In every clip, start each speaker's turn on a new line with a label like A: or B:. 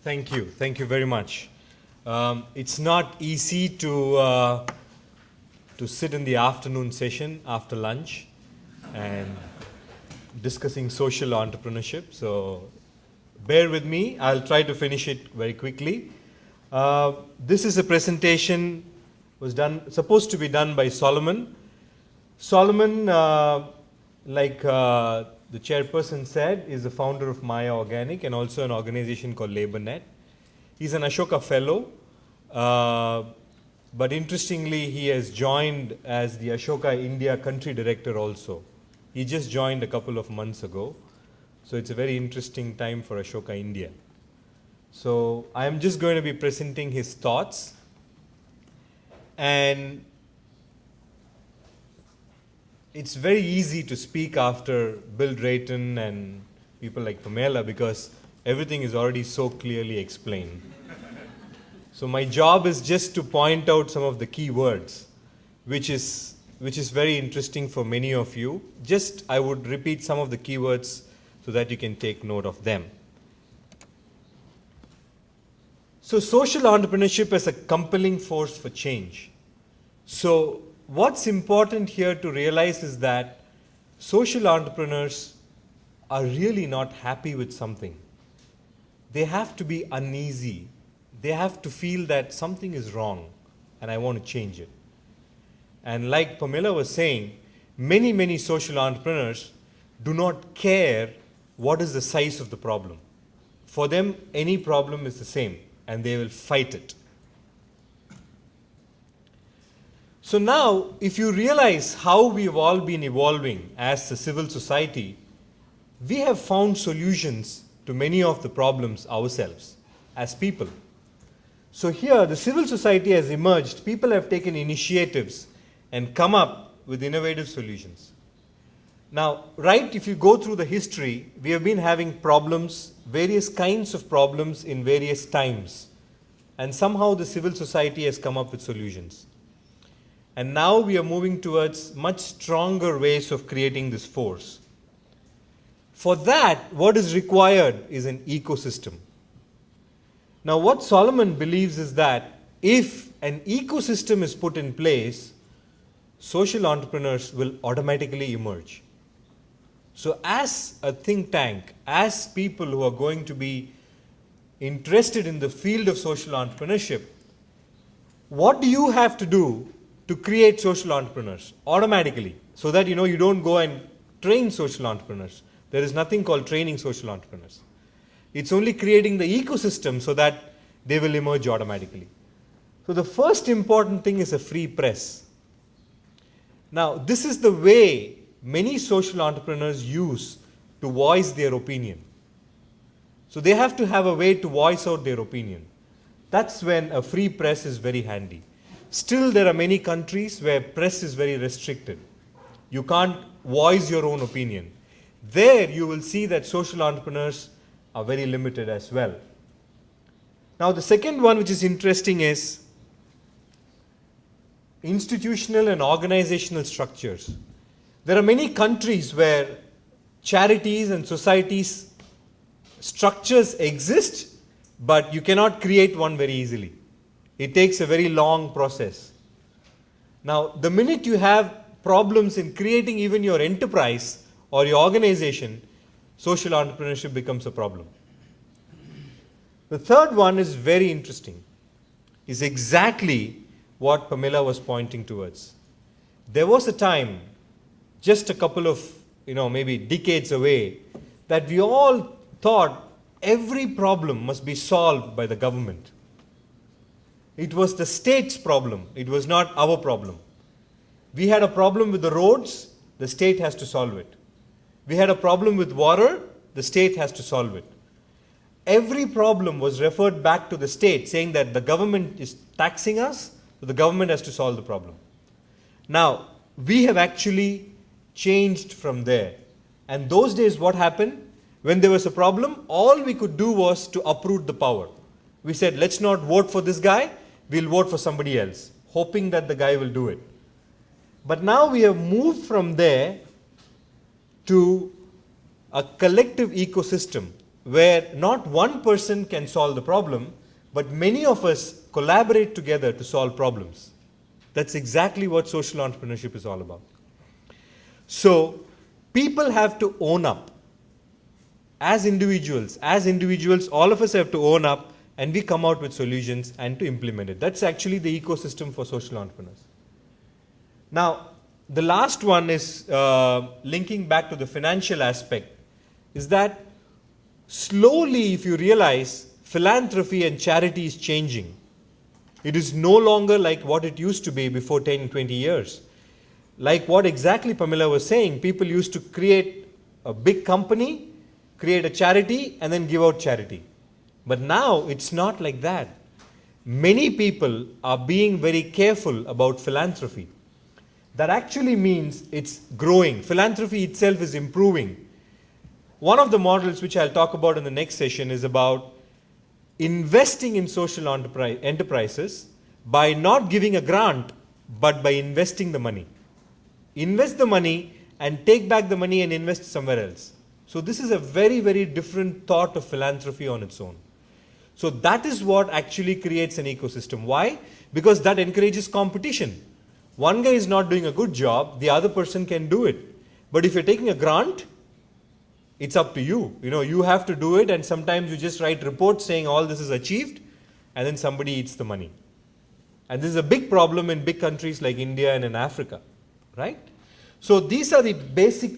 A: Thank you. Thank you very much. It's not easy to sit in the afternoon session after lunch and discussing social entrepreneurship. So bear with me. I'll try to finish it very quickly. This is a presentation supposed to be done by Solomon. Solomon, the chairperson said, is the founder of Maya Organic and also an organization called LaborNet. He's an Ashoka fellow, but interestingly, he has joined as the Ashoka India country director also. He just joined a couple of months ago, so it's a very interesting time for Ashoka India. So I am just going to be presenting his thoughts, and it's very easy to speak after Bill Drayton and people like Pamela because everything is already so clearly explained. So my job is just to point out some of the key words, which is very interesting for many of you. Just I would repeat some of the key words so that you can take note of them. So social entrepreneurship is a compelling force for change. So what's important here to realize is that social entrepreneurs are really not happy with something. They have to be uneasy. They have to feel that something is wrong and I want to change it. And like Pamela was saying, many social entrepreneurs do not care what is the size of the problem. For them, any problem is the same and they will fight it. So now, if you realize how we've all been evolving as a civil society, we have found solutions to many of the problems ourselves as people. So here, the civil society has emerged, people have taken initiatives and come up with innovative solutions. Now, if you go through the history, we have been having problems, various kinds of problems in various times. And somehow the civil society has come up with solutions. And now we are moving towards much stronger ways of creating this force. For that, what is required is an ecosystem. Now, what Solomon believes is that if an ecosystem is put in place, social entrepreneurs will automatically emerge. So as a think tank, as people who are going to be interested in the field of social entrepreneurship, what do you have to do to create social entrepreneurs automatically so that you don't go and train social entrepreneurs? There is nothing called training social entrepreneurs. It's only creating the ecosystem so that they will emerge automatically. So the first important thing is a free press. Now, this is the way many social entrepreneurs use to voice their opinion. So they have to have a way to voice out their opinion. That's when a free press is very handy. Still, there are many countries where press is very restricted. You can't voice your own opinion. There, you will see that social entrepreneurs are very limited as well. Now, the second one which is interesting is institutional and organizational structures. There are many countries where charities and societies structures exist, but you cannot create one very easily. It takes a very long process. Now, the minute you have problems in creating even your enterprise or your organization, social entrepreneurship becomes a problem. The third one is very interesting, is exactly what Pamela was pointing towards. There was a time, just a couple of, maybe decades away, that we all thought every problem must be solved by the government. It was the state's problem. It was not our problem. We had a problem with the roads, the state has to solve it. We had a problem with water, the state has to solve it. Every problem was referred back to the state, saying that the government is taxing us, so the government has to solve the problem. Now, we have actually changed from there. And those days, what happened? When there was a problem, all we could do was to uproot the power. We said, let's not vote for this guy, we'll vote for somebody else, hoping that the guy will do it. But now we have moved from there to a collective ecosystem where not one person can solve the problem, but many of us collaborate together to solve problems. That's exactly what social entrepreneurship is all about. So, people have to own up. As individuals, all of us have to own up, and we come out with solutions and to implement it. That's actually the ecosystem for social entrepreneurs. Now, the last one is linking back to the financial aspect, is that slowly, if you realize, philanthropy and charity is changing. It is no longer like what it used to be before 10, 20 years. Like what exactly Pamela was saying, people used to create a big company, create a charity, and then give out charity. But now it's not like that. Many people are being very careful about philanthropy. That actually means it's growing. Philanthropy itself is improving. One of the models which I'll talk about in the next session is about investing in social enterprises by not giving a grant, but by investing the money. Invest the money and take back the money and invest somewhere else. So this is a very, very different thought of philanthropy on its own. So that is what actually creates an ecosystem. Why? Because that encourages competition. One guy is not doing a good job, the other person can do it. But if you're taking a grant, it's up to you. You have to do it, and sometimes you just write reports saying all this is achieved, and then somebody eats the money. And this is a big problem in big countries like India and in Africa, right? So these are the basic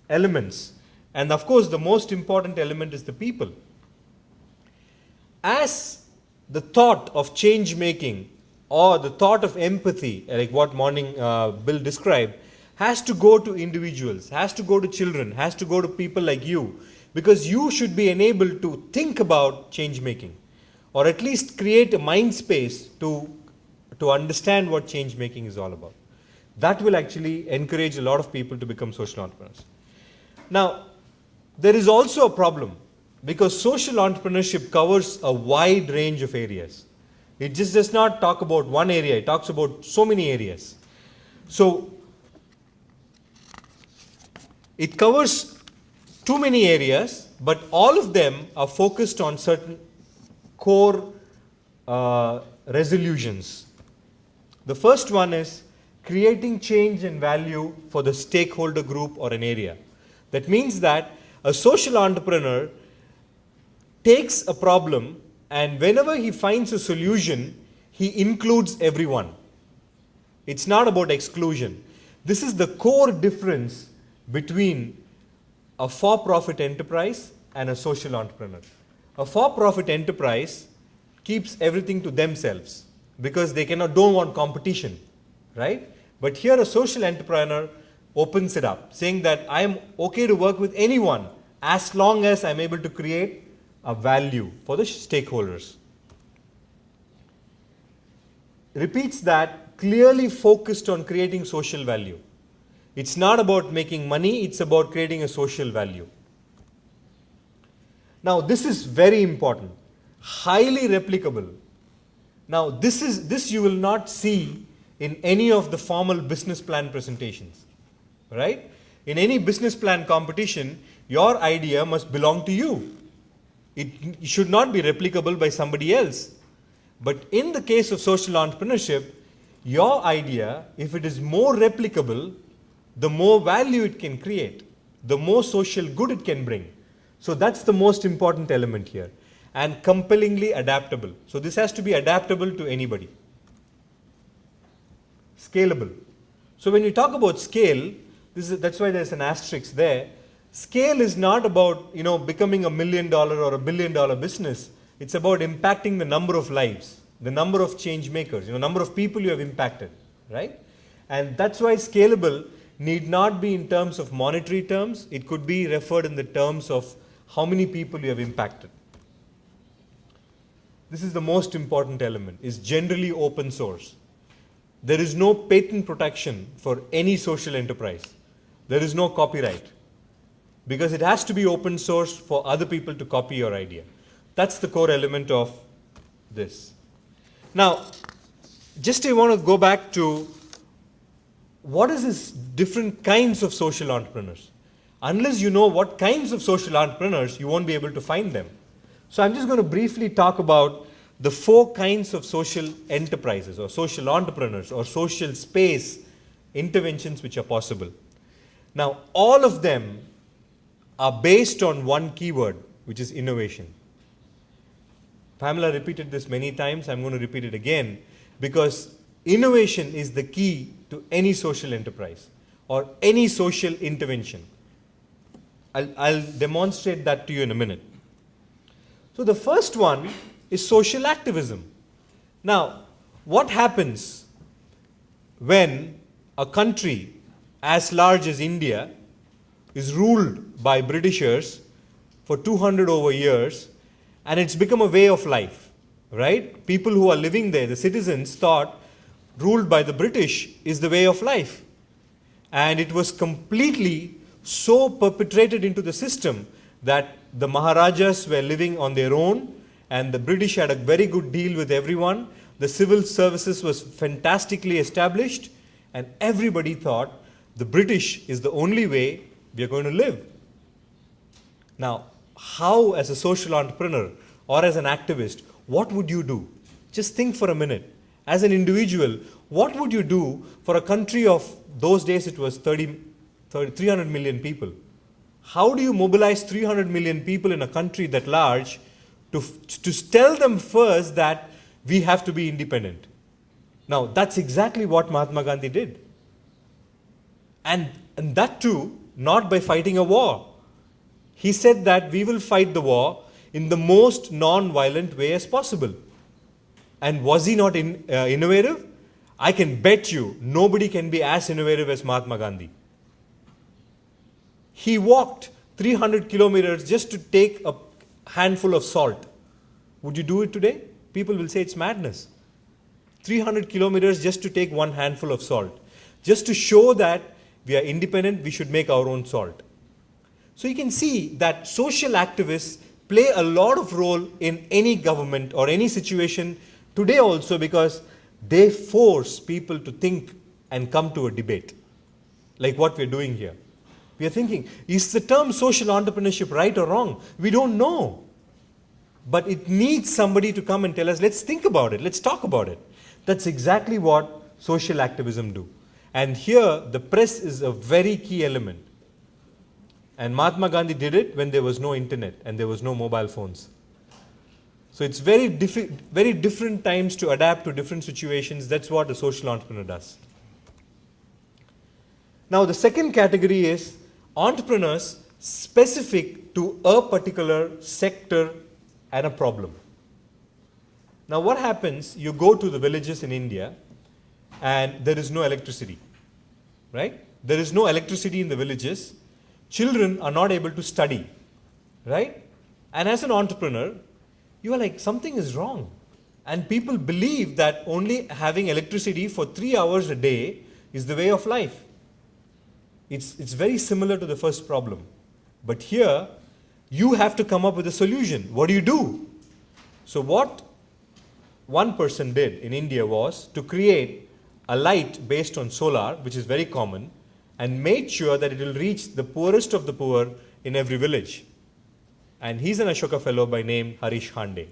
A: elements. And of course, the most important element is the people. As the thought of change making or the thought of empathy, like what morning Bill described, has to go to individuals, has to go to children, has to go to people like you, because you should be enabled to think about change making, or at least create a mind space to understand what change making is all about. That will actually encourage a lot of people to become social entrepreneurs. Now, there is also a problem, because social entrepreneurship covers a wide range of areas. It just does not talk about one area, it talks about so many areas. So, it covers too many areas, but all of them are focused on certain core resolutions. The first one is creating change and value for the stakeholder group or an area. That means that a social entrepreneur takes a problem, and whenever he finds a solution, he includes everyone. It's not about exclusion. This is the core difference between a for-profit enterprise and a social entrepreneur. A for-profit enterprise keeps everything to themselves because they don't want competition, right? But here a social entrepreneur opens it up, saying that I am okay to work with anyone as long as I'm able to create a value for the stakeholders. Repeats that, clearly focused on creating social value. It's not about making money, it's about creating a social value. Now, this is very important, highly replicable. Now, this you will not see in any of the formal business plan presentations, right? In any business plan competition, your idea must belong to you. It should not be replicable by somebody else. But in the case of social entrepreneurship, your idea, if it is more replicable, the more value it can create, the more social good it can bring. So that's the most important element here. And compellingly adaptable. So this has to be adaptable to anybody. Scalable. So when you talk about scale, that's why there's an asterisk there. Scale is not about becoming $1 million or $1 billion business. It's about impacting the number of lives, the number of change makers, number of people you have impacted, right? And that's why scalable need not be in terms of monetary terms. It could be referred in the terms of how many people you have impacted. This is the most important element, is generally open source. There is no patent protection for any social enterprise. There is no copyright, because it has to be open source for other people to copy your idea. That's the core element of this. Now, just I want to go back to what is this different kinds of social entrepreneurs. Unless you know what kinds of social entrepreneurs, you won't be able to find them. So I'm just going to briefly talk about the 4 kinds of social enterprises or social entrepreneurs or social space interventions which are possible. Now, all of them are based on one keyword, which is innovation. Pamela repeated this many times. I'm going to repeat it again because innovation is the key to any social enterprise or any social intervention. I'll demonstrate that to you in a minute. So the first one is social activism. Now, what happens when a country as large as India is ruled by Britishers for 200 over years and it's become a way of life, right? People who are living there, the citizens, thought ruled by the British is the way of life. And it was completely so perpetrated into the system that the Maharajas were living on their own and the British had a very good deal with everyone. The civil services was fantastically established and everybody thought the British is the only way we are going to live. Now, how as a social entrepreneur or as an activist, what would you do? Just think for a minute. As an individual, what would you do for a country of those days it was 300 million people? How do you mobilize 300 million people in a country that large to tell them first that we have to be independent? Now, that's exactly what Mahatma Gandhi did. And that too, not by fighting a war. He said that we will fight the war in the most non-violent way as possible. And was he not innovative? I can bet you nobody can be as innovative as Mahatma Gandhi. He walked 300 kilometers just to take a handful of salt. Would you do it today? People will say it's madness. 300 kilometers just to take one handful of salt. Just to show that we are independent, we should make our own salt. So you can see that social activists play a lot of role in any government or any situation today also because they force people to think and come to a debate. Like what we're doing here. We are thinking, is the term social entrepreneurship right or wrong? We don't know. But it needs somebody to come and tell us, let's think about it, let's talk about it. That's exactly what social activism do. And here, the press is a very key element. And Mahatma Gandhi did it when there was no internet and there was no mobile phones. So it's very different times to adapt to different situations. That's what a social entrepreneur does. Now, the second category is entrepreneurs specific to a particular sector and a problem. Now, what happens, you go to the villages in India and there is no electricity, right? There is no electricity in the villages. Children are not able to study, right? And as an entrepreneur, you are like, something is wrong. And people believe that only having electricity for 3 hours a day is the way of life. It's very similar to the first problem. But here, you have to come up with a solution. What do you do? So what one person did in India was to create a light based on solar, which is very common, and made sure that it will reach the poorest of the poor in every village. And he's an Ashoka fellow by name Harish Hande.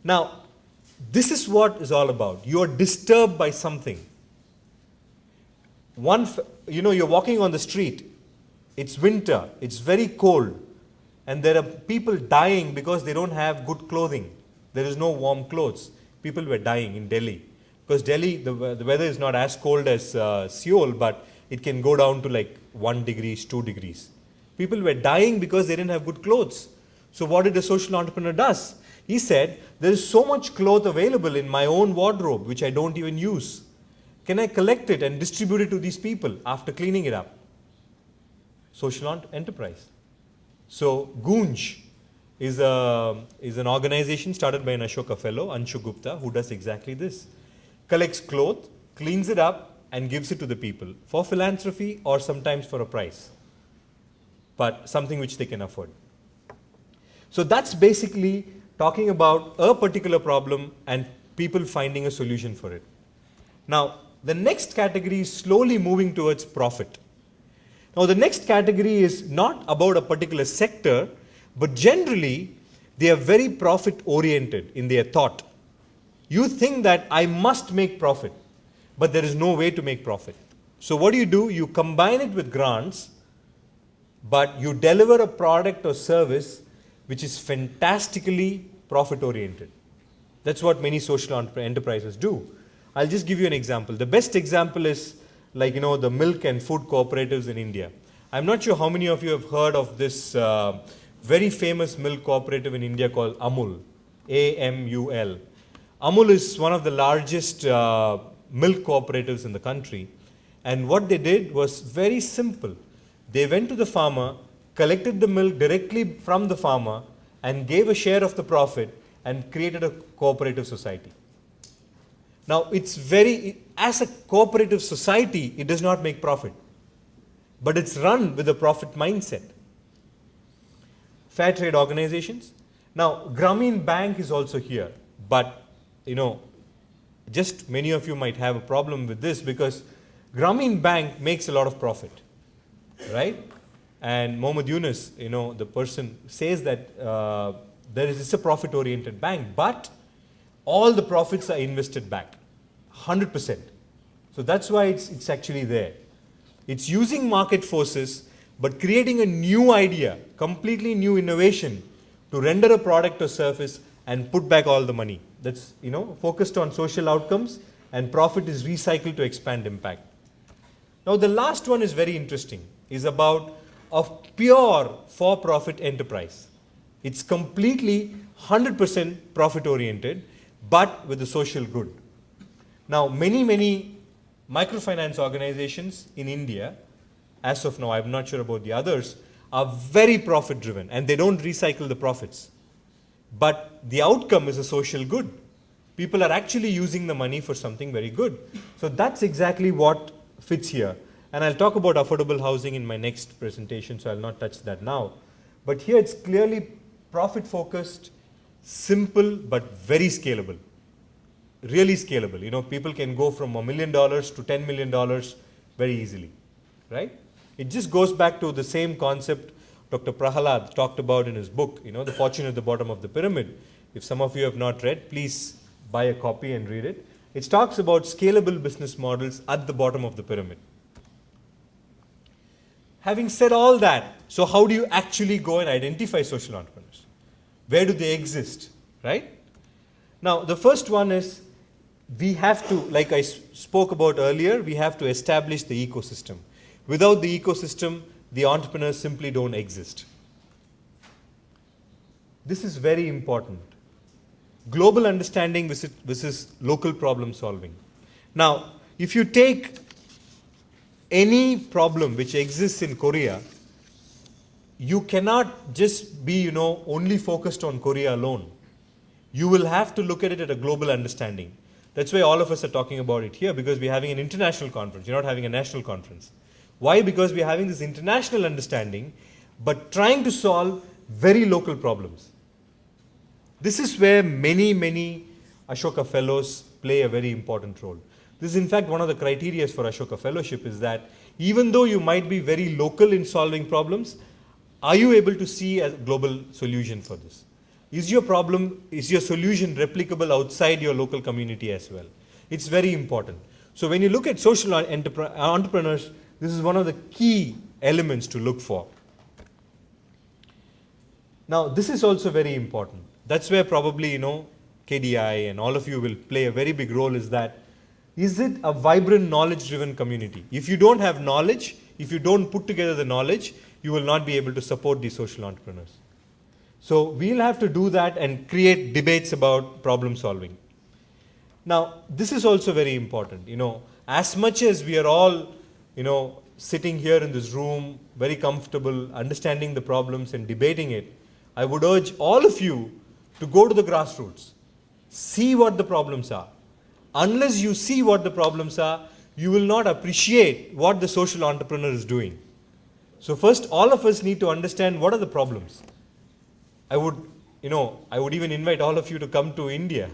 A: Now, this is what is all about. You are disturbed by something. You're walking on the street. It's winter. It's very cold. And there are people dying because they don't have good clothing. There is no warm clothes. People were dying in Delhi. Because Delhi, the weather is not as cold as Seoul, but it can go down to like 1 degree, 2 degrees. People were dying because they didn't have good clothes. So what did a social entrepreneur does? He said, there is so much cloth available in my own wardrobe, which I don't even use. Can I collect it and distribute it to these people after cleaning it up? Social enterprise. So Gunj is an organization started by an Ashoka fellow, Anshu Gupta, who does exactly this. Collects cloth, cleans it up, and gives it to the people for philanthropy or sometimes for a price, but something which they can afford. So that's basically talking about a particular problem and people finding a solution for it. Now, the next category is slowly moving towards profit. Now, the next category is not about a particular sector, but generally, they are very profit oriented in their thought. You think that I must make profit, but there is no way to make profit. So what do? You combine it with grants, but you deliver a product or service which is fantastically profit oriented. That's what many social enterprises do. I'll just give you an example. The best example is like, the milk and food cooperatives in India. I'm not sure how many of you have heard of this very famous milk cooperative in India called Amul, AMUL. Amul is one of the largest milk cooperatives in the country. And what they did was very simple. They went to the farmer, collected the milk directly from the farmer, and gave a share of the profit and created a cooperative society. Now, as a cooperative society, it does not make profit, but it's run with a profit mindset. Fair trade organizations. Now, Grameen Bank is also here, but just many of you might have a problem with this because Grameen Bank makes a lot of profit, right? And Mohammed Yunus, the person says that it's a profit-oriented bank, but all the profits are invested back, 100%. So that's why it's actually there. It's using market forces, but creating a new idea, completely new innovation to render a product or service and put back all the money. That's, focused on social outcomes, and profit is recycled to expand impact. Now, the last one is very interesting, is about a pure for-profit enterprise. It's completely 100% profit-oriented, but with the social good. Now, many microfinance organizations in India, as of now, I'm not sure about the others, are very profit-driven, and they don't recycle the profits. But the outcome is a social good. People are actually using the money for something very good. So that's exactly what fits here. And I'll talk about affordable housing in my next presentation, so I'll not touch that now. But here it's clearly profit-focused, simple, but very scalable. Really scalable. People can go from $1 million to $10 million very easily, right? It just goes back to the same concept Dr. Prahalad talked about in his book, The Fortune at the Bottom of the Pyramid. If some of you have not read, please buy a copy and read it. It talks about scalable business models at the bottom of the pyramid. Having said all that, so how do you actually go and identify social entrepreneurs? Where do they exist, right? Now, the first one is we have to, like I spoke about earlier, we have to establish the ecosystem. Without the ecosystem, the entrepreneurs simply don't exist. This is very important. Global understanding versus local problem solving. Now, if you take any problem which exists in Korea, you cannot just be, only focused on Korea alone. You will have to look at it at a global understanding. That's why all of us are talking about it here, because we're having an international conference. You're not having a national conference. Why? Because we're having this international understanding, but trying to solve very local problems. This is where many Ashoka Fellows play a very important role. This is in fact one of the criteria for Ashoka Fellowship, is that even though you might be very local in solving problems, are you able to see a global solution for this? Is your solution replicable outside your local community as well? It's very important. So when you look at social entrepreneurs, this is one of the key elements to look for. Now, this is also very important. That's where probably, KDI and all of you will play a very big role, is it a vibrant knowledge-driven community? If you don't have knowledge, if you don't put together the knowledge, you will not be able to support these social entrepreneurs. So we'll have to do that and create debates about problem solving. Now, this is also very important. As much as we are all, sitting here in this room, very comfortable, understanding the problems and debating it, I would urge all of you to go to the grassroots. See what the problems are. Unless you see what the problems are, you will not appreciate what the social entrepreneur is doing. So first, all of us need to understand what are the problems. I would even invite all of you to come to India.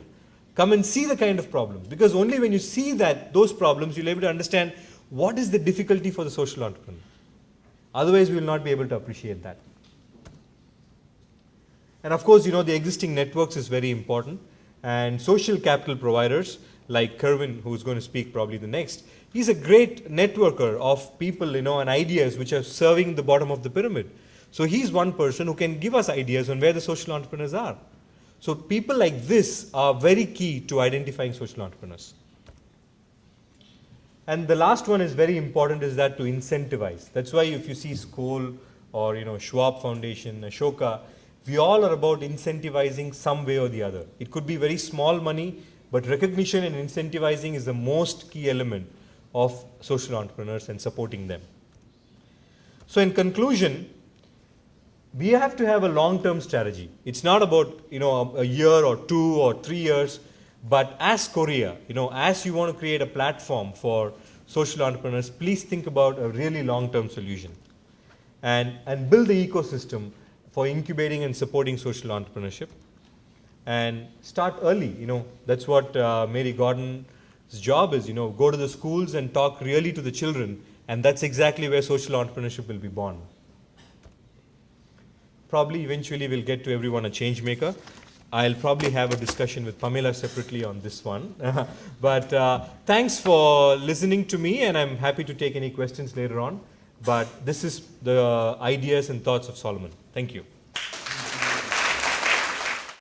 A: Come and see the kind of problems. Because only when you see those problems, you'll be able to understand what is the difficulty for the social entrepreneur. Otherwise, we will not be able to appreciate that. And of course, the existing networks is very important. And social capital providers like Kerwin, who's going to speak probably the next, he's a great networker of people, and ideas which are serving the bottom of the pyramid. So he's one person who can give us ideas on where the social entrepreneurs are. So people like this are very key to identifying social entrepreneurs. And the last one is very important, is that to incentivize. That's why if you see Skoll or Schwab Foundation, Ashoka, we all are about incentivizing some way or the other. It could be very small money, but recognition and incentivizing is the most key element of social entrepreneurs and supporting them. So in conclusion, we have to have a long-term strategy. It's not about a year or 2 or 3 years, but as Korea, as you want to create a platform for social entrepreneurs, please think about a really long-term solution and build the ecosystem for incubating and supporting social entrepreneurship. And start early. That's what Mary Gordon's job is. Go to the schools and talk really to the children, and that's exactly where social entrepreneurship will be born. Probably eventually we'll get to everyone a change maker. I'll probably have a discussion with Pamela separately on this one. But thanks for listening to me, and I'm happy to take any questions later on. But this is the ideas and thoughts of Solomon. Thank you.